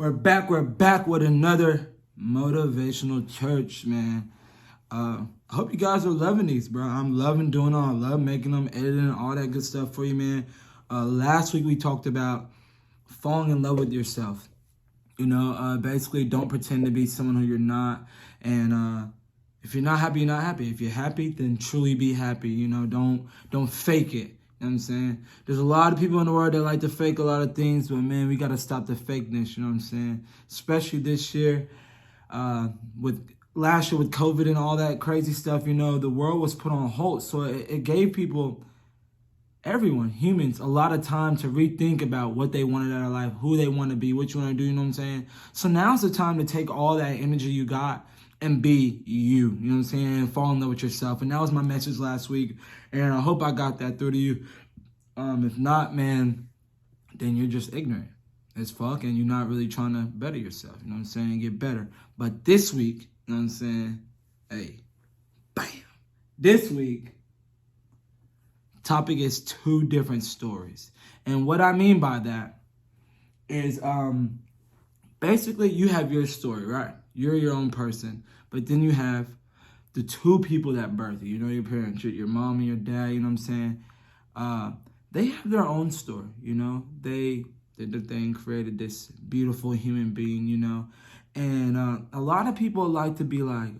We're back with another motivational church, man. I hope you guys are loving these, bro. I'm loving doing them. I love making them, editing, all that good stuff for you, man. Last week we talked about falling in love with yourself. Basically don't pretend to be someone who you're not. And if you're not happy, you're not happy. If you're happy, then truly be happy. Don't fake it. You know what I'm saying? There's a lot of people in the world that like to fake a lot of things, but man, we got to stop the fakeness, you know what I'm saying? Especially this year, with last year with COVID and all that crazy stuff, the world was put on hold. So it gave people, everyone, humans, a lot of time to rethink about what they wanted out of life, who they want to be, what you want to do, you know what I'm saying? So now's the time to take all that energy you got and be you know what I'm saying, and fall in love with yourself. And that was my message last week, and I hope I got that through to you. If not, man, then you're just ignorant as fuck, and you're not really trying to better yourself, you know what I'm saying, get better. But this week, you know what I'm saying, hey, bam. This week, topic is 2 different stories. And what I mean by that is, basically you have your story, right? You're your own person, but then you have the 2 people that birthed you. Your parents, your mom and your dad, you know what I'm saying? They have their own story, They did their thing, created this beautiful human being, And a lot of people like to be like,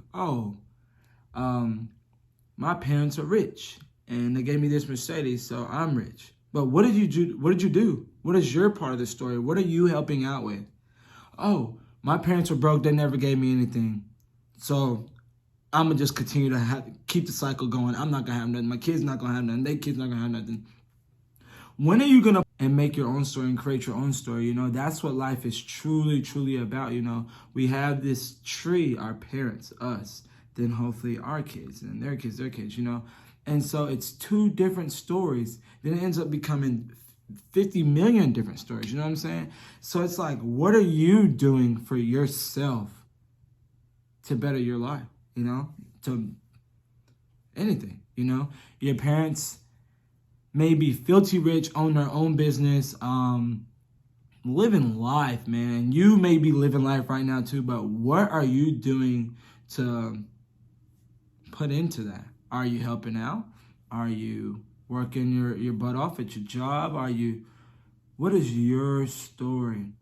my parents are rich, and they gave me this Mercedes, so I'm rich. But what did you do? What did you do? What is your part of the story? What are you helping out with? Oh, my parents were broke. They never gave me anything. So I'm going to just continue to keep the cycle going. I'm not going to have nothing. My kids not going to have nothing. Their kids not going to have nothing. When are you going to and make your own story and create your own story? That's what life is truly, truly about. We have this tree, our parents, us, then hopefully our kids and their kids, And so it's 2 different stories. Then it ends up becoming 50 million different stories, you know what I'm saying? So it's like, what are you doing for yourself to better your life, to anything, Your parents may be filthy rich, own their own business, living life, man. You may be living life right now too, but what are you doing to put into that? Are you helping out? Are you working your butt off at your job? What is your story?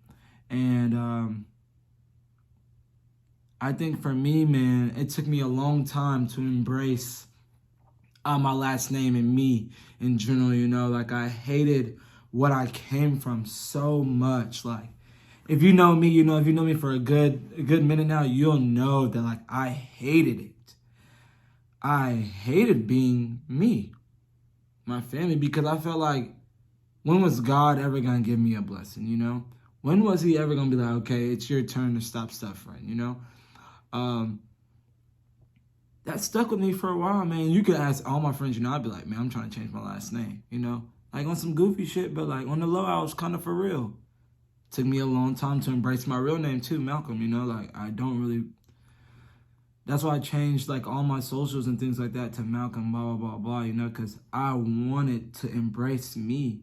And I think for me, man, it took me a long time to embrace my last name and me in general, I hated what I came from so much. Like, if you know me, if you know me for a good minute now, you'll know that, I hated it. I hated being me, my family, because I felt like, when was God ever going to give me a blessing, When was he ever going to be like, okay, it's your turn to stop suffering, That stuck with me for a while, man. You could ask all my friends, I'd be like, man, I'm trying to change my last name, Like on some goofy shit, but on the low, I was kind of for real. Took me a long time to embrace my real name too, Malcolm, I don't really... That's why I changed all my socials and things like that to Malcolm, blah, blah, blah, blah, because I wanted to embrace me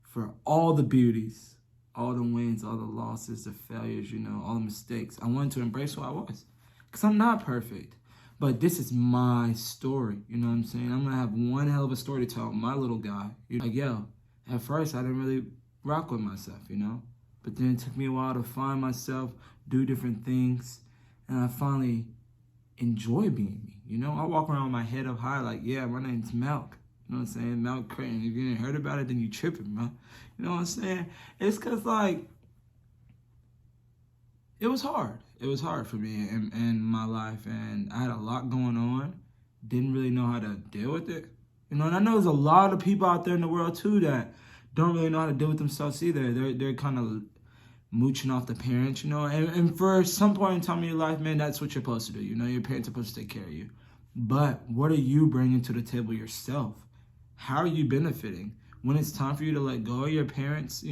for all the beauties, all the wins, all the losses, the failures, all the mistakes. I wanted to embrace who I was, because I'm not perfect, but this is my story, you know what I'm saying? I'm going to have one hell of a story to tell, my little guy. At first I didn't really rock with myself, but then it took me a while to find myself, do different things, and I finally enjoy being me, I walk around with my head up high my name's Malk, you know what I'm saying, Malk Creighton. If you didn't heard about it, then you tripping, bro. You know what I'm saying? It's because, it was hard. It was hard for me in my life, and I had a lot going on, didn't really know how to deal with it, and I know there's a lot of people out there in the world, too, that don't really know how to deal with themselves either. They're kind of mooching off the parents, and for some point in time in your life, man, that's what you're supposed to do, your parents are supposed to take care of you. But what are you bringing to the table yourself? How are you benefiting? When it's time for you to let go of your parents,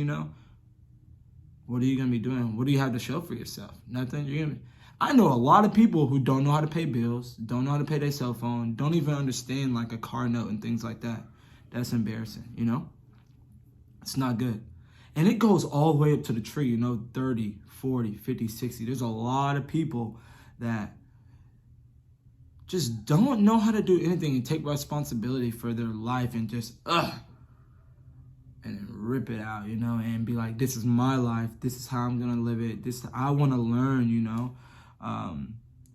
what are you going to be doing? What do you have to show for yourself? Nothing. I know a lot of people who don't know how to pay bills, don't know how to pay their cell phone, don't even understand a car note and things like that. That's embarrassing, It's not good. And it goes all the way up to the tree, 30, 40, 50, 60. There's a lot of people that just don't know how to do anything and take responsibility for their life and just, and then rip it out, and be like, this is my life. This is how I'm going to live it. I want to learn,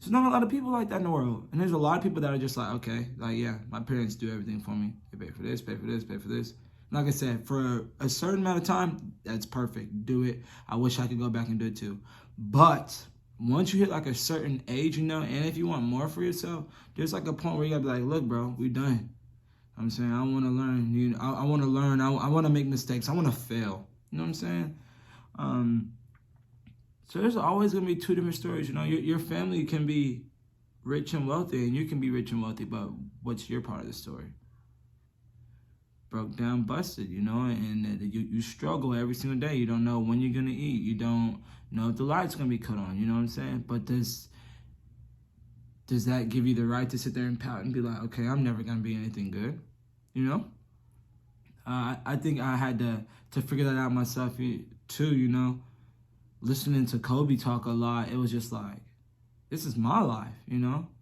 There's not a lot of people like that in the world. And there's a lot of people that are just like, okay, yeah, my parents do everything for me. They pay for this, pay for this, pay for this. Like I said, for a certain amount of time, that's perfect. Do it. I wish I could go back and do it too. But once you hit like a certain age, and if you want more for yourself, there's like a point where you gotta be like, look, bro, we done. I'm saying, I want to learn. I want to learn. I want to make mistakes. I want to fail. You know what I'm saying? So there's always going to be two different stories. Your family can be rich and wealthy, and you can be rich and wealthy, but what's your part of the story? Broke down, busted, and you struggle every single day. You don't know when you're going to eat. You don't know if the light's going to be cut on. You know what I'm saying? But does that give you the right to sit there and pout and be like, okay, I'm never going to be anything good? I think I had to figure that out myself too, Listening to Kobe talk a lot, it was just like, this is my life,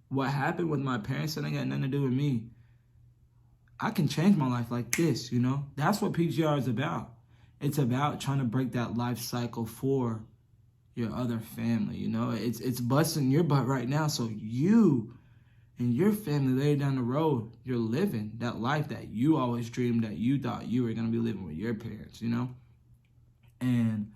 What happened with my parents, that ain't got nothing to do with me. I can change my life like this, That's what PGR is about. It's about trying to break that life cycle for your other family, It's busting your butt right now, so you and your family later down the road, you're living that life that you always dreamed that you thought you were going to be living with your parents, And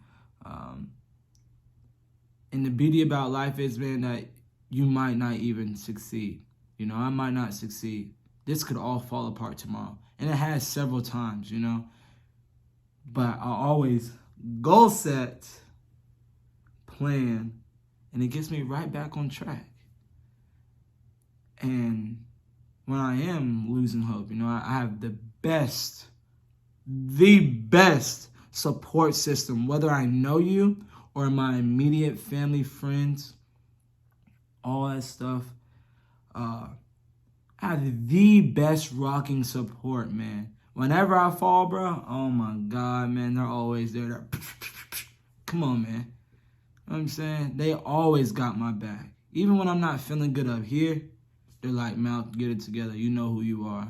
and the beauty about life is, man, that you might not even succeed. I might not succeed. This could all fall apart tomorrow. And it has several times, But I always goal set, plan, and it gets me right back on track. And when I am losing hope, I have the best support system, whether I know you or my immediate family, friends, all that stuff. I have the best rocking support, man. Whenever I fall, bro, oh my God, man, they're always there. Come on, man. You know what I'm saying? They always got my back. Even when I'm not feeling good up here, they're like, Mal, get it together. You know who you are.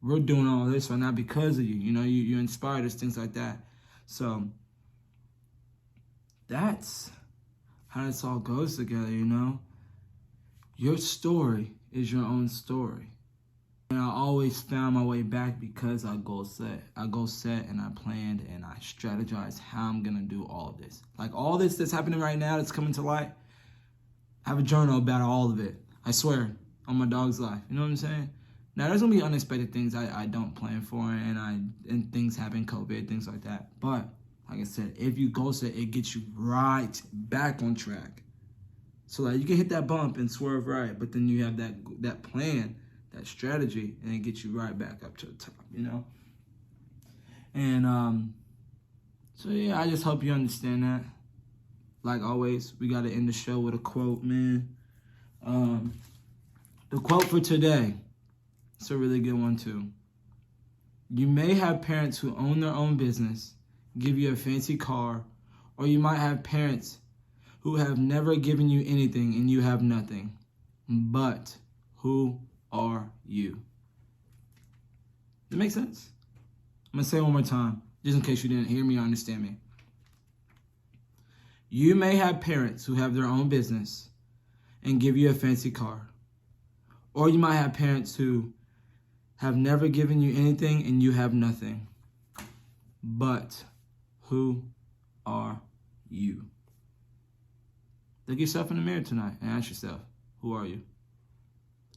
We're doing all this right now because of you. You inspired us, things like that. So that's how this all goes together, Your story is your own story. And I always found my way back because I goal set. I goal set and I planned and I strategized how I'm going to do all of this. Like all this that's happening right now that's coming to light, I have a journal about all of it. I swear, on my dog's life. You know what I'm saying? Now, there's going to be unexpected things I don't plan for, and things happen, COVID, things like that. But, like I said, if you goal set, it gets you right back on track. So, like, you can hit that bump and swerve right, but then you have that plan, that strategy, and it gets you right back up to the top, And, so, yeah, I just hope you understand that. Like always, we got to end the show with a quote, man. The quote for today, it's a really good one too. You may have parents who own their own business, give you a fancy car, or you might have parents who have never given you anything and you have nothing. But who are you? Does that make sense? I'm going to say it one more time, just in case you didn't hear me or understand me. You may have parents who have their own business and give you a fancy car. Or you might have parents who have never given you anything and you have nothing. But who are you? Look yourself in the mirror tonight and ask yourself, who are you?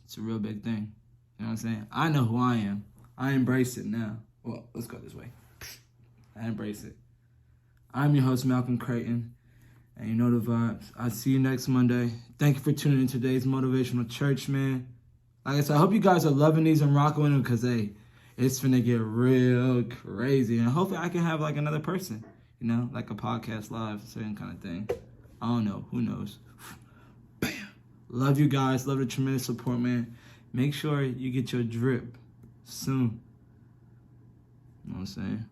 It's a real big thing. You know what I'm saying? I know who I am. I embrace it now. Well, let's go this way. I embrace it. I'm your host, Malcolm Creighton. And you know the vibes. I'll see you next Monday. Thank you for tuning in to today's Motivational Church, man. Like I said, I hope you guys are loving these and rocking with them because, hey, it's finna get real crazy. And hopefully I can have, like, another person, like a podcast live, certain kind of thing. I don't know. Who knows? Bam. Love you guys. Love the tremendous support, man. Make sure you get your drip soon. You know what I'm saying?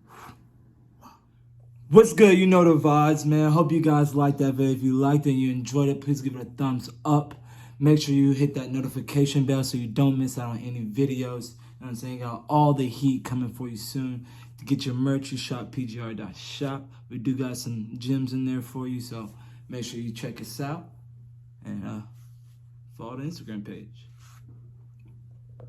What's good? You know the vibes, man. Hope you guys liked that video. If you liked it and you enjoyed it, please give it a thumbs up. Make sure you hit that notification bell so you don't miss out on any videos. You know what I'm saying? Got all the heat coming for you soon. To get your merch, you shop pgr.shop. We do got some gems in there for you, so make sure you check us out and follow the Instagram page.